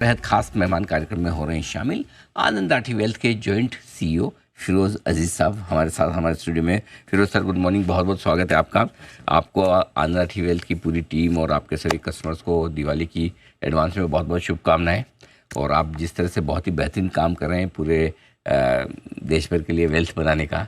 बेहद खास मेहमान कार्यक्रम में हो रहे हैं शामिल आनंद राठी वेल्थ के जॉइंट सीईओ फिरोज़ अजीज़ साहब हमारे साथ हमारे स्टूडियो में। फिरोज़ सर, गुड मॉर्निंग, बहुत बहुत स्वागत है आपका। आपको आनंद राठी वेल्थ की पूरी टीम और आपके सभी कस्टमर्स को दिवाली की एडवांस में बहुत बहुत शुभकामनाएं। और आप जिस तरह से बहुत ही बेहतरीन काम कर रहे हैं पूरे देश भर के लिए वेल्थ बनाने का,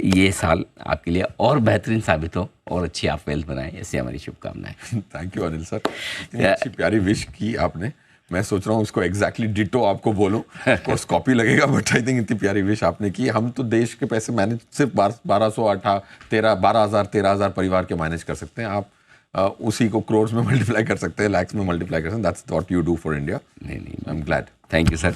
ये साल आपके लिए और बेहतरीन साबित हो और अच्छी आप वेल्थ बनाएं, ऐसी हमारी शुभकामनाएं। थैंक यू अनिल सर, इतनी अच्छी प्यारी विश की आपने। मैं सोच रहा हूँ उसको एग्जैक्टली डिटो आपको बोलूँ, कोर्स कॉपी लगेगा, बट आई थिंक इतनी प्यारी विश आपने की। हम तो देश के पैसे मैनेज सिर्फ 12,000 परिवार के मैनेज कर सकते हैं। आप उसी को क्रोर्स में मल्टीप्लाई कर सकते हैं, लैक्स में मल्टीप्लाई कर सकते हैं। That's what you do for India. नहीं, I am glad. Thank you sir.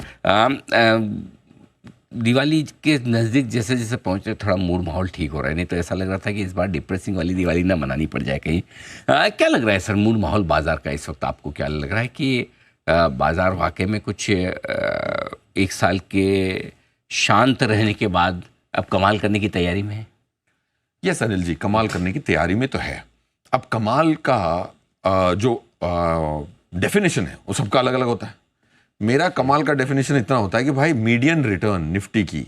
Diwali के नज़दीक जैसे जैसे पहुँच रहे, थोड़ा मूड माहौल ठीक हो रहा है, नहीं तो ऐसा लग रहा था कि इस बार डिप्रेसिंग वाली दिवाली ना मनानी पड़ जाए कहीं। क्या लग रहा है सर, मूड माहौल बाज़ार का इस वक्त आपको क्या लग रहा है कि बाज़ार वाकई में कुछ एक साल के शांत रहने के बाद अब कमाल करने की तैयारी में है? यस अनिल जी, कमाल करने की तैयारी में तो है। अब कमाल का जो डेफिनेशन है वो सबका अलग अलग होता है। मेरा कमाल का डेफिनेशन इतना होता है कि भाई मीडियन रिटर्न निफ्टी की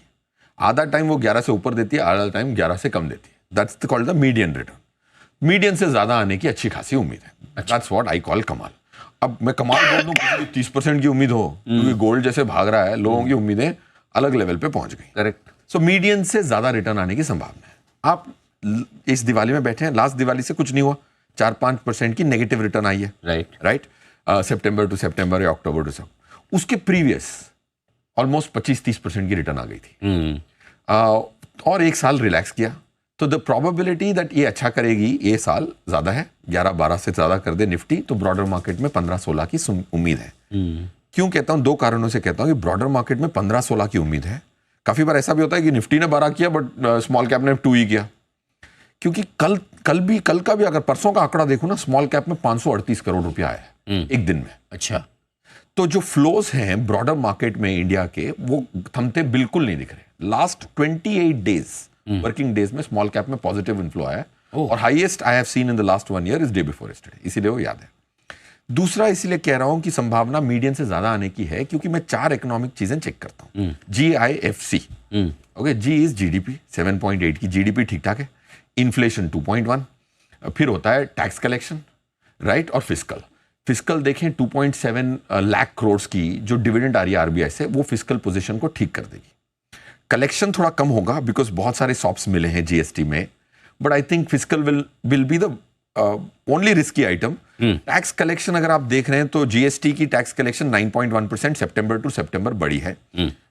आधा टाइम वो 11 से ऊपर देती है, आधा टाइम 11 से कम देती है। That's called the median return. Median से ज्यादा आने की अच्छी खासी उम्मीद है। दैट्स व्हाट आई कॉल कमाल। अब मैं कमाल बोल दूं, किसी को 30% की उम्मीद हो, क्योंकि गोल्ड जैसे भाग रहा है, लोगों की उम्मीदें अलग लेवल पे पहुंच गई। करेक्ट। सो मीडियन से ज्यादा रिटर्न आने की संभावना है। आप इस दिवाली में बैठे हैं, लास्ट दिवाली से कुछ नहीं हुआ, 4-5% की नेगेटिव रिटर्न आई है। राइट सितंबर टू सितंबर या अक्टूबर टू सितंबर। उसके प्रीवियस ऑलमोस्ट 25-30% की रिटर्न आ गई थी। और एक साल रिलैक्स किया, तो द प्रोबेबिलिटी दैट ये अच्छा करेगी ये साल ज्यादा है। 11-12 से ज्यादा कर दे निफ्टी तो ब्रॉडर मार्केट में 15-16 की उम्मीद है। क्यों कहता हूं? दो कारणों से कहता हूं कि ब्रॉडर मार्केट में 15-16 की उम्मीद है। काफी बार ऐसा भी होता है कि निफ्टी ने 12 किया बट स्मॉल कैप ने 2 ही किया। क्योंकि कल का भी अगर परसों का आंकड़ा देखो ना, स्मॉल कैप में 538 करोड़ रुपया आया है एक दिन में। अच्छा, तो जो फ्लोज हैं ब्रॉडर मार्केट में इंडिया के, वो थमते बिल्कुल नहीं दिख रहे। लास्ट 28 डेज वर्किंग डेज में स्मॉल कैप में पॉजिटिव इनफ्लो आया है। और highest I have seen in the last 1 year is day before yesterday, इसीलिए वो याद है। दूसरा इसलिए कह रहा हूं कि संभावना मीडियन से ज्यादा आने की है, क्योंकि मैं 4 इकोनॉमिक चीजें चेक करता हूं। GIFC, okay, G is GDP 7.8 की जीडीपी ठीक ठाक है। इन्फ्लेशन 2.1, फिर होता है टैक्स कलेक्शन, राइट, और फिस्कल देखें 2.7 लाख करोड़ की जो डिविडेंड आ रही है आरबीआई से, वो फिस्कल पोजीशन को ठीक कर देगी। कलेक्शन थोड़ा कम होगा बिकॉज बहुत सारे सॉप्स मिले हैं जीएसटी में, but I think fiscal will be the only risky item. Tax collection अगर आप देख रहे हैं तो जीएसटी की टैक्स कलेक्शन 9.1% सितंबर टू सितंबर बढ़ी है।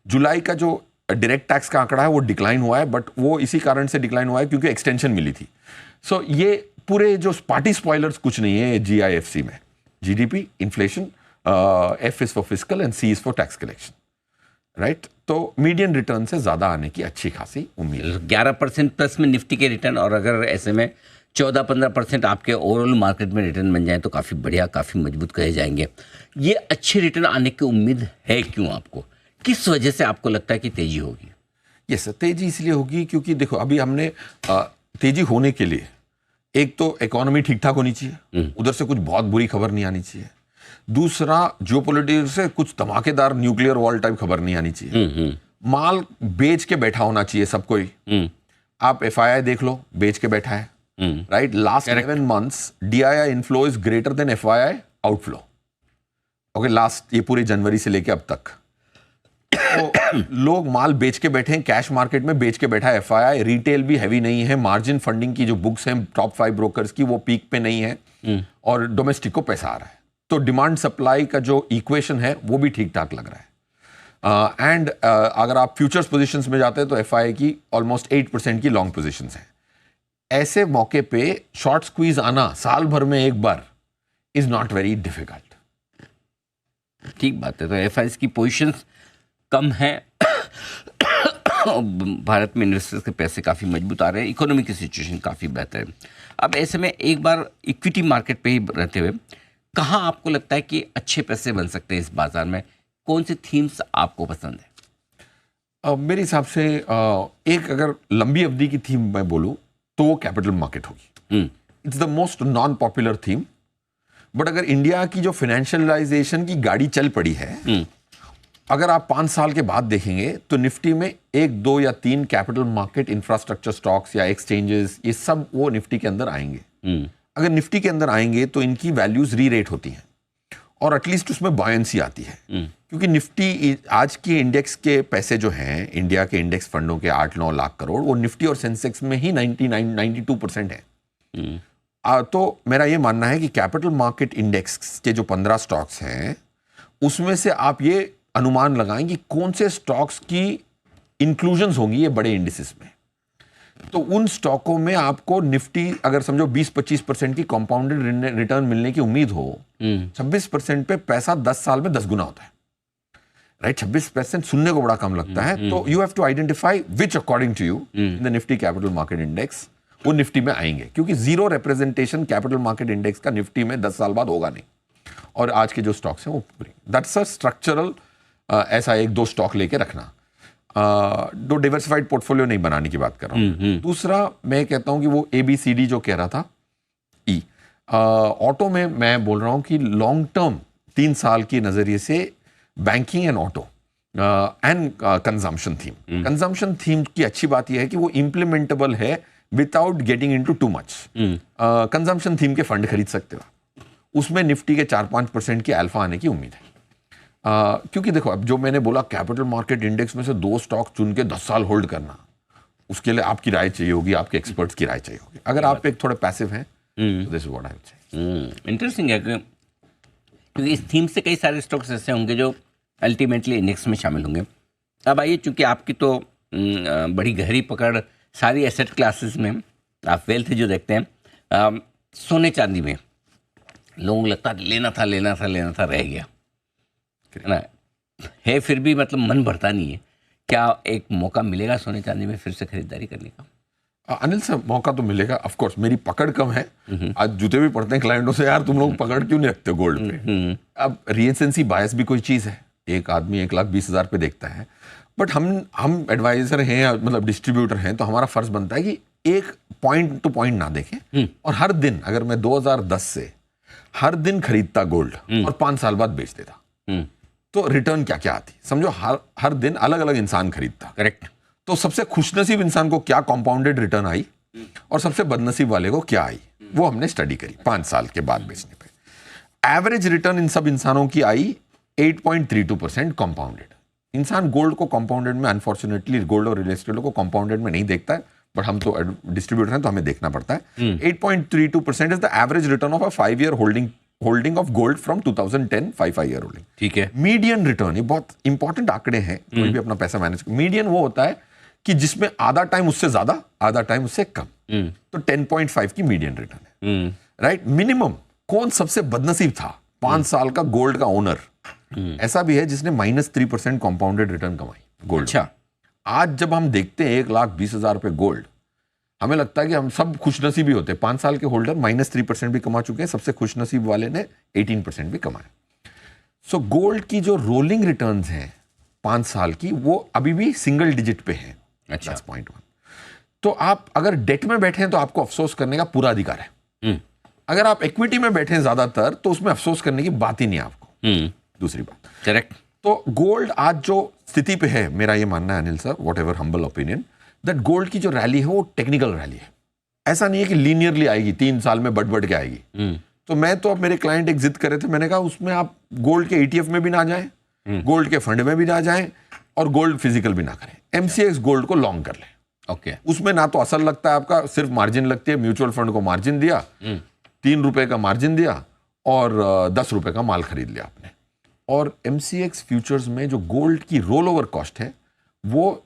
जुलाई का जो डायरेक्ट टैक्स का आंकड़ा है वो डिक्लाइन हुआ है, बट वो इसी कारण से डिक्लाइन हुआ है क्योंकि एक्सटेंशन मिली थी। सो ये पूरे जो पार्टी स्पॉयलर्स कुछ नहीं है GIFC में। GDP, inflation, F is for fiscal and C is for tax collection, right. तो मीडियन रिटर्न से ज्यादा आने की अच्छी खासी उम्मीद है। 11% प्लस में निफ्टी के रिटर्न, और अगर ऐसे में 14-15% आपके ओवरऑल मार्केट में रिटर्न बन जाए तो काफ़ी बढ़िया, काफ़ी मजबूत कहे जाएंगे। ये अच्छे रिटर्न आने की उम्मीद है क्यों आपको? किस वजह से आपको लगता है कि तेजी होगी? यस, तेजी इसलिए होगी क्योंकि देखो अभी हमने तेजी होने के लिए एक तो इकोनॉमी ठीक ठाक होनी चाहिए, उधर से कुछ बहुत बुरी खबर नहीं आनी चाहिए। दूसरा, जियोपॉलिटिक्स से कुछ धमाकेदार न्यूक्लियर वॉर टाइप खबर नहीं आनी चाहिए। माल बेच के बैठा होना चाहिए सब कोई। आप FII देख लो, बेच के बैठा है, right. Last 11 months DII inflow is greater than FII outflow. Okay, last ये पूरे जनवरी से लेके अब तक तो लोग माल बेच के बैठे हैं, कैश मार्केट में बेच के बैठा है FII। रिटेल भी हैवी नहीं है, मार्जिन फंडिंग की जो बुक्स हैं टॉप 5 ब्रोकर्स की वो पीक पे नहीं है, और डोमेस्टिक को पैसा आ रहा है। तो डिमांड सप्लाई का जो इक्वेशन है वो भी ठीक ठाक लग रहा है। एंड अगर आप फ्यूचर्स पोजीशंस में जाते हैं तो FII की ऑलमोस्ट 8% की लॉन्ग पोजीशंस हैं। ऐसे मौके पे शॉर्ट स्क्वीज आना साल भर में एक bar is not very difficult. ठीक बात है। तो FIIs की पोजीशंस कम है, भारत में इन्वेस्टर्स के पैसे काफ़ी मजबूत आ रहे हैं, इकोनॉमी की सिचुएशन काफ़ी बेहतर है। अब ऐसे में एक बार इक्विटी मार्केट पे ही रहते हुए कहाँ आपको लगता है कि अच्छे पैसे बन सकते हैं इस बाजार में? कौन से थीम्स आपको पसंद है? मेरे हिसाब से एक अगर लंबी अवधि की थीम मैं बोलूं तो वो कैपिटल मार्केट होगी। It's the most non popular theme, but अगर इंडिया की जो फाइनेंशियलाइजेशन की गाड़ी चल पड़ी है, अगर आप 5 साल के बाद देखेंगे तो निफ्टी में 1, 2 या 3 कैपिटल मार्केट इंफ्रास्ट्रक्चर स्टॉक्स या एक्सचेंजेस, ये सब वो निफ्टी के अंदर आएंगे। अगर निफ्टी के अंदर आएंगे तो इनकी वैल्यूज री रेट होती हैं और एटलीस्ट उसमें बॉयंसी आती है, क्योंकि निफ्टी आज की इंडेक्स के पैसे जो हैं, इंडिया के इंडेक्स फंडों के 8-9 लाख करोड़, वो निफ्टी और सेंसेक्स में ही 92% है। तो मेरा ये मानना है कि कैपिटल मार्केट इंडेक्स के जो 15 स्टॉक्स हैं, उसमें से आप ये अनुमान लगाएं कि कौन से स्टॉक्स की इंक्लूजन्स होंगी ये बड़े इंडिसेस में। तो उन स्टॉकों में आपको निफ्टी अगर समझो 20-25% की कंपाउंडेड रिटर्न मिलने की उम्मीद हो, 26% पे पैसा 10 साल में 10 गुना होता है, राइट? 26% सुनने को बड़ा कम लगता है। तो you have to identify which according to you in the Nifty capital market index वो निफ्टी में आएंगे, क्योंकि zero representation capital market index का निफ्टी में 10 साल बाद होगा नहीं। और आज के जो स्टॉक्स हैं वो दैट्स अ स्ट्रक्चरल, ऐसा 1-2 स्टॉक लेके रखना, जो डिवर्सिफाइड पोर्टफोलियो नहीं बनाने की बात कर रहा हूँ। दूसरा मैं कहता हूँ कि वो ABCD जो कह रहा था, ई ऑटो में मैं बोल रहा हूँ कि लॉन्ग टर्म 3 साल की नजरिए से banking and auto and consumption theme की अच्छी बात यह है कि वो इम्प्लीमेंटेबल है without getting into too much. Consumption theme के फंड खरीद सकते हो, उसमें निफ्टी के 4-5% की अल्फा आने की उम्मीद है। क्योंकि देखो, अब जो मैंने बोला कैपिटल मार्केट इंडेक्स में से 2 स्टॉक चुन के 10 साल होल्ड करना, उसके लिए आपकी राय चाहिए होगी, आपके एक्सपर्ट्स की राय चाहिए होगी। अगर आप एक थोड़े पैसिव हैं तो this is what I would say. Interesting है, क्योंकि इस थीम से कई सारे स्टॉक्स ऐसे होंगे जो अल्टीमेटली इंडेक्स में शामिल होंगे। अब आइए, चूंकि आपकी तो बड़ी गहरी पकड़ सारी एसेट क्लासेस में, आप वेल्थ जो देखते हैं, सोने चांदी में लोगों को लगता है लेना था रह गया है ना, है फिर भी मतलब मन भरता नहीं है। क्या एक मौका मिलेगा सोने चांदी में फिर से खरीदारी करने का? अनिल सर, मौका तो मिलेगा ऑफ कोर्स। मेरी पकड़ कम है, आज जूते भी पड़ते हैं क्लाइंटों से, यार तुम लोग पकड़ क्यों नहीं रखते गोल्ड पे? अब रिसेंसी बायस भी कोई चीज़ है, एक आदमी 1,20,000 पे देखता है, बट हम एडवाइजर हैं, मतलब डिस्ट्रीब्यूटर हैं, तो हमारा फर्ज बनता है कि एक पॉइंट टू पॉइंट ना देखें, और हर दिन अगर मैं 2010 से हर दिन खरीदता गोल्ड और 5 साल बाद बेच देता, तो रिटर्न क्या क्या आती समझो। हर दिन अलग अलग इंसान खरीदता, करेक्ट। तो सबसे खुशनसीब इंसान को क्या कंपाउंडेड रिटर्न आई और सबसे बदनसीब वाले को क्या आई, वो हमने स्टडी करी 5 साल के बाद बेचने पे। एवरेज रिटर्न इन सब इंसानों की आई 8.32% कंपाउंडेड। इंसान गोल्ड को कंपाउंडेड में, अनफॉर्चुनेटली गोल्ड और रियल एस्टेट को कंपाउंडेड में नहीं देखता है, बट हम तो डिस्ट्रीब्यूटर हैं तो हमें देखना पड़ता है। 8.32% is the average return of a 5-year holding of gold from 2010, 5-year holding. ठीक है। मीडियन रिटर्न, ये बहुत इंपॉर्टेंट आंकड़े हैं, कोई भी अपना पैसा मैनेज। मीडियन वो होता है कि जिसमें आधा टाइम उससे ज्यादा, आधा टाइम उससे कम, तो 10.5 की मीडियन रिटर्न है, राइट? मिनिमम कौन सबसे बदनसीब था? 5 साल का गोल्ड का ओनर ऐसा भी है जिसने -3% कंपाउंडेड रिटर्न कमाई गोल्ड। अच्छा। आज जब हम देखते हैं 1,20,000 रुपए गोल्ड, हमें लगता है कि हम सब खुशनसीबी होते हैं। 5 साल के होल्डर -3% भी कमा चुके हैं, सबसे खुशनसीब वाले ने 18% भी कमाया। सो गोल्ड की जो रोलिंग रिटर्न्स हैं 5 साल की, वो अभी भी सिंगल डिजिट पे हैं। अच्छा। पॉइंट 1। तो आप अगर डेट में बैठे हैं तो आपको अफसोस करने का पूरा अधिकार है। अगर आप इक्विटी में बैठे हैं ज्यादातर, तो उसमें अफसोस करने की बात ही नहीं है आपको। दूसरी बात, करेक्ट। तो गोल्ड आज जो स्थिति पे है, मेरा ये मानना है Anil sir, what ever humble opinion, that gold की जो रैली है वो टेक्निकल रैली है। ऐसा नहीं है कि लीनियरली आएगी, 3 साल में बढ़ के आएगी। तो मैं तो, अब मेरे क्लाइंट एक जिद कर रहे थे, मैंने कहा उसमें आप गोल्ड के ETF में भी ना जाएं, गोल्ड के फंड में भी ना जाएं, और गोल्ड फिजिकल भी ना करें। MCX गोल्ड को लॉन्ग कर लें। ओके। उसमें ना तो असल लगता है आपका, सिर्फ मार्जिन लगती है। म्यूचुअल फंड को मार्जिन दिया, 3 रुपए का मार्जिन दिया, और 10 रुपए का माल खरीद लिया आपने। और MCX फ्यूचर्स में जो गोल्ड की रोल ओवर कॉस्ट है, वो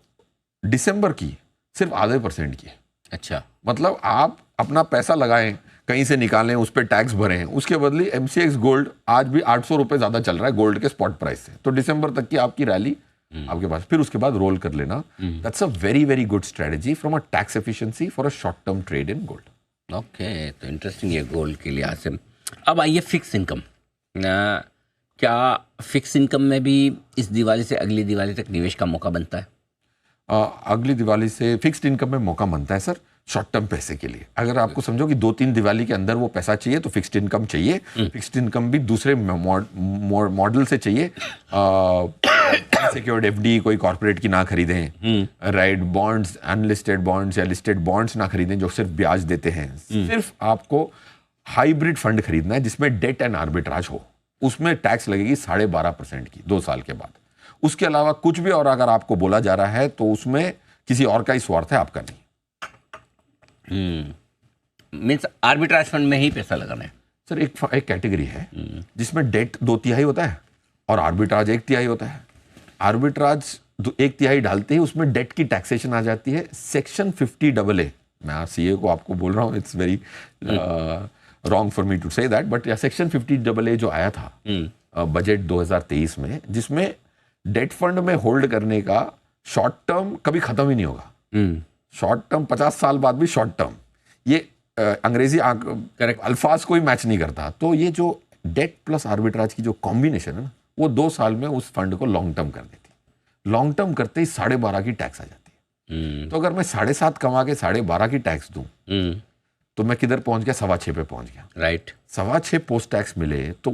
दिसंबर की सिर्फ आधे % की है। अच्छा। मतलब आप अपना पैसा लगाएं, कहीं से निकालें, उस पर टैक्स भरें, उसके बदले MCX गोल्ड आज भी 800 रुपए ज्यादा चल रहा है गोल्ड के स्पॉट प्राइस से। तो दिसंबर तक की आपकी रैली आपके पास, फिर उसके बाद रोल कर लेना। That's a very very good strategy from a tax efficiency for a short term trade in gold. Okay, तो इंटरेस्टिंग है गोल्ड के लिहाज से। अब आइए फिक्स इनकम। क्या फिक्स इनकम में भी इस दिवाली से अगली दिवाली तक निवेश का मौका बनता है? अगली दिवाली से फिक्स्ड इनकम में मौका बनता है सर। शॉर्ट टर्म पैसे के लिए। अगर आपको समझो कि 2-3 दिवाली के अंदर वो पैसा चाहिए तो फिक्स्ड इनकम चाहिए। फिक्स्ड इनकम भी दूसरे मॉडल से चाहिए। सिक्योर्ड एफडी कोई कॉर्पोरेट की ना खरीदें, राइट, बॉन्ड्स, अनलिस्टेड बॉन्ड्स या लिस्टेड बॉन्ड्स ना खरीदें जो सिर्फ ब्याज देते हैं। सिर्फ आपको हाइब्रिड फंड खरीदना है जिसमें डेट एंड आर्बिट्राज हो। उसमें टैक्स लगेगी 12.5% की 2 साल के बाद। उसके अलावा कुछ भी और अगर आपको बोला जा रहा है तो उसमें किसी और का ही स्वार्थ है, आपका नहीं। मीन्स आर्बिट्राज फंड में ही पैसा लगाना है सर। एक कैटेगरी है जिसमें डेट 2/3 होता है और आर्बिट्राज 1/3 होता है। आर्बिट्राज 1/3 डालते ही उसमें डेट की टैक्सेशन आ जाती है। सेक्शन 50AA, मैं सीए को आपको बोल रहा हूँ, it's very wrong for me to say that, but section 50AA जो आया था बजट 2023 में, जिसमें डेट फंड में होल्ड करने का शॉर्ट टर्म कभी खत्म ही नहीं होगा। शॉर्ट टर्म 50 साल बाद भी शॉर्ट टर्म, ये अंग्रेजी अल्फाज कोई मैच नहीं करता। तो ये जो डेट प्लस आर्बिट्राज की जो कॉम्बिनेशन है ना, वो 2 साल में उस फंड को लॉन्ग टर्म कर देती। लॉन्ग टर्म करते ही 12.5 की टैक्स आ जाती है। तो अगर मैं 7.5 कमा के 12.5 की टैक्स दूं तो मैं किधर पहुंच गया? 6.25 पे पहुंच गया। राइट, 6.25 पोस्ट टैक्स मिले तो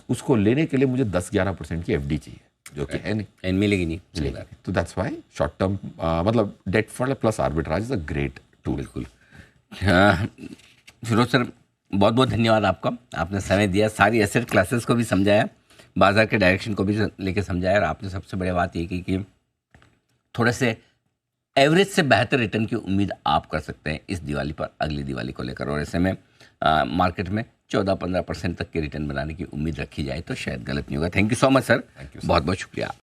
उसको लेने के लिए मुझे 10-11% की एफडी चाहिए, जो कि है नहीं, मिलेगी नहीं। तो दैट्स व्हाई शॉर्ट टर्म मतलब debt fund plus arbitrage is a great tool. बिल्कुल। फिरोज सर, बहुत बहुत धन्यवाद आपका। आपने समय दिया, सारी एसेट क्लासेस को भी समझाया, बाजार के डायरेक्शन को भी लेके समझाया, और आपने सबसे बड़ी बात ये की कि थोड़े से एवरेज से बेहतर रिटर्न की उम्मीद आप कर सकते हैं इस दिवाली पर, अगली दिवाली को लेकर। और ऐसे में मार्केट में 14-15% तक के रिटर्न बनाने की उम्मीद रखी जाए तो शायद गलत नहीं होगा। Thank you so much sir, बहुत बहुत शुक्रिया।